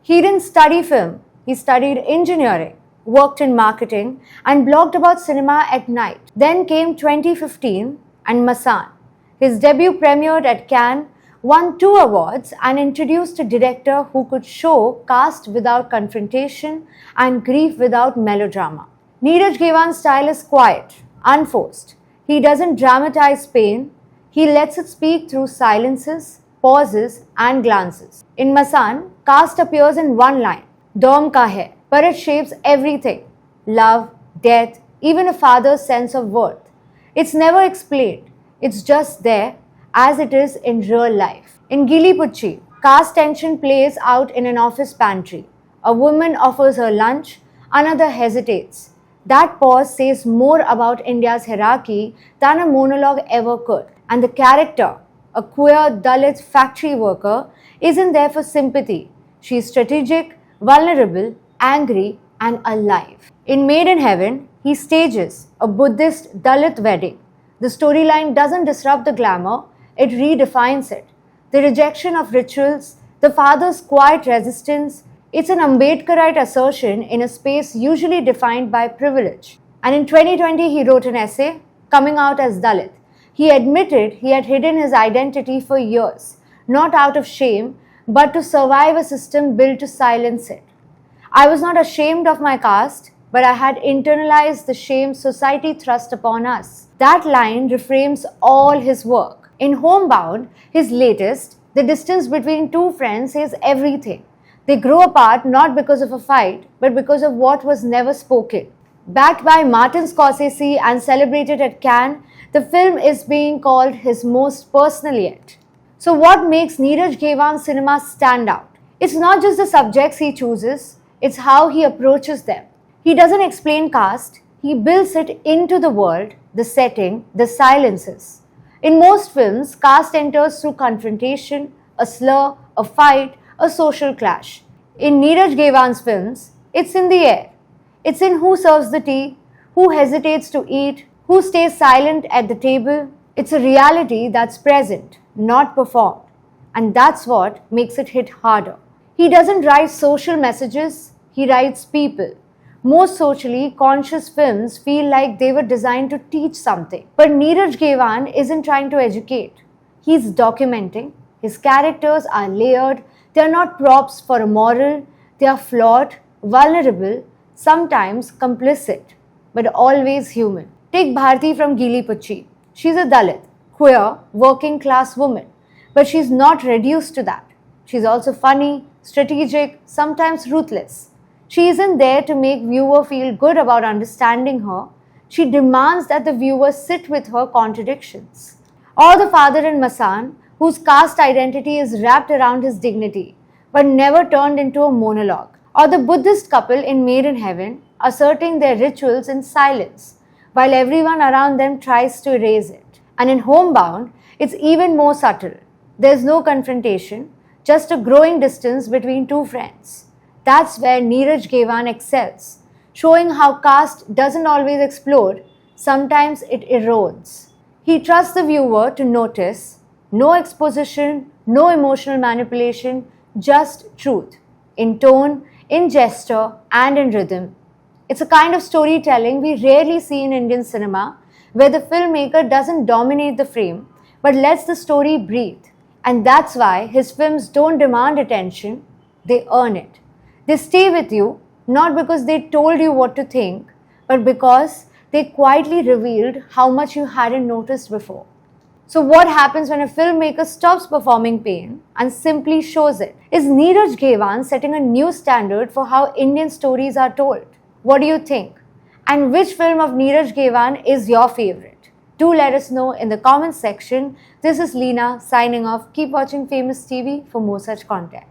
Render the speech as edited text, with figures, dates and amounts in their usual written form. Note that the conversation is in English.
He didn't study film, he studied engineering, worked in marketing, and blogged about cinema at night. Then came 2015 and Masaan. His debut premiered at Cannes, won 2 awards, and introduced a director who could show caste without confrontation and grief without melodrama. Neeraj Ghaywan's style is quiet, unforced. He doesn't dramatize pain, he lets it speak through silences, pauses, and glances. In Masaan, caste appears in one line, Dom ka hai, but it shapes everything love, death, even a father's sense of worth. It's never explained, it's just there as it is in real life. In Gili Pucci, caste tension plays out in an office pantry. A woman offers her lunch, another hesitates. That pause says more about India's hierarchy than a monologue ever could. And the character, a queer Dalit factory worker, isn't there for sympathy. She's strategic, vulnerable, angry, and alive. In Made in Heaven, he stages a Buddhist Dalit wedding. The storyline doesn't disrupt the glamour, it redefines it. The rejection of rituals, the father's quiet resistance, it's an Ambedkarite assertion in a space usually defined by privilege. And in 2020, he wrote an essay, Coming Out as Dalit. He admitted he had hidden his identity for years, not out of shame, but to survive a system built to silence it. I was not ashamed of my caste, but I had internalized the shame society thrust upon us. That line reframes all his work. In Homebound, his latest, the distance between two friends says everything. They grow apart not because of a fight, but because of what was never spoken. Backed by Martin Scorsese and celebrated at Cannes, the film is being called his most personal yet. So what makes Neeraj Ghaywan's cinema stand out? It's not just the subjects he chooses, it's how he approaches them. He doesn't explain caste, he builds it into the world, the setting, the silences. In most films, caste enters through confrontation, a slur, a fight, a social clash. In Neeraj Ghaywan's films, it's in the air. It's in who serves the tea, who hesitates to eat, who stays silent at the table. It's a reality that's present, not performed. And that's what makes it hit harder. He doesn't write social messages, he writes people. Most socially conscious films feel like they were designed to teach something. But Neeraj Ghaywan isn't trying to educate. He's documenting. His characters are layered. They are not props for a moral. They are flawed, vulnerable, sometimes complicit, but always human. Take Bharti from Gili Pucci. She's a Dalit, queer, working class woman. But she's not reduced to that. She's also funny, strategic, sometimes ruthless. She isn't there to make viewer feel good about understanding her. She demands that the viewer sit with her contradictions. Or the father in Masaan, whose caste identity is wrapped around his dignity, but never turned into a monologue. Or the Buddhist couple in Made in Heaven, asserting their rituals in silence, while everyone around them tries to erase it. And in Homebound, it's even more subtle. There's no confrontation, just a growing distance between two friends. That's where Neeraj Ghaywan excels, showing how caste doesn't always explode, sometimes it erodes. He trusts the viewer to notice. No exposition, no emotional manipulation, just truth. In tone, in gesture, and in rhythm. It's a kind of storytelling we rarely see in Indian cinema, where the filmmaker doesn't dominate the frame, but lets the story breathe. And that's why his films don't demand attention, they earn it. They stay with you, not because they told you what to think, but because they quietly revealed how much you hadn't noticed before. So what happens when a filmmaker stops performing pain and simply shows it? Is Neeraj Ghaywan setting a new standard for how Indian stories are told? What do you think? And which film of Neeraj Ghaywan is your favorite? Do let us know in the comments section. This is Leena signing off. Keep watching Famous TV for more such content.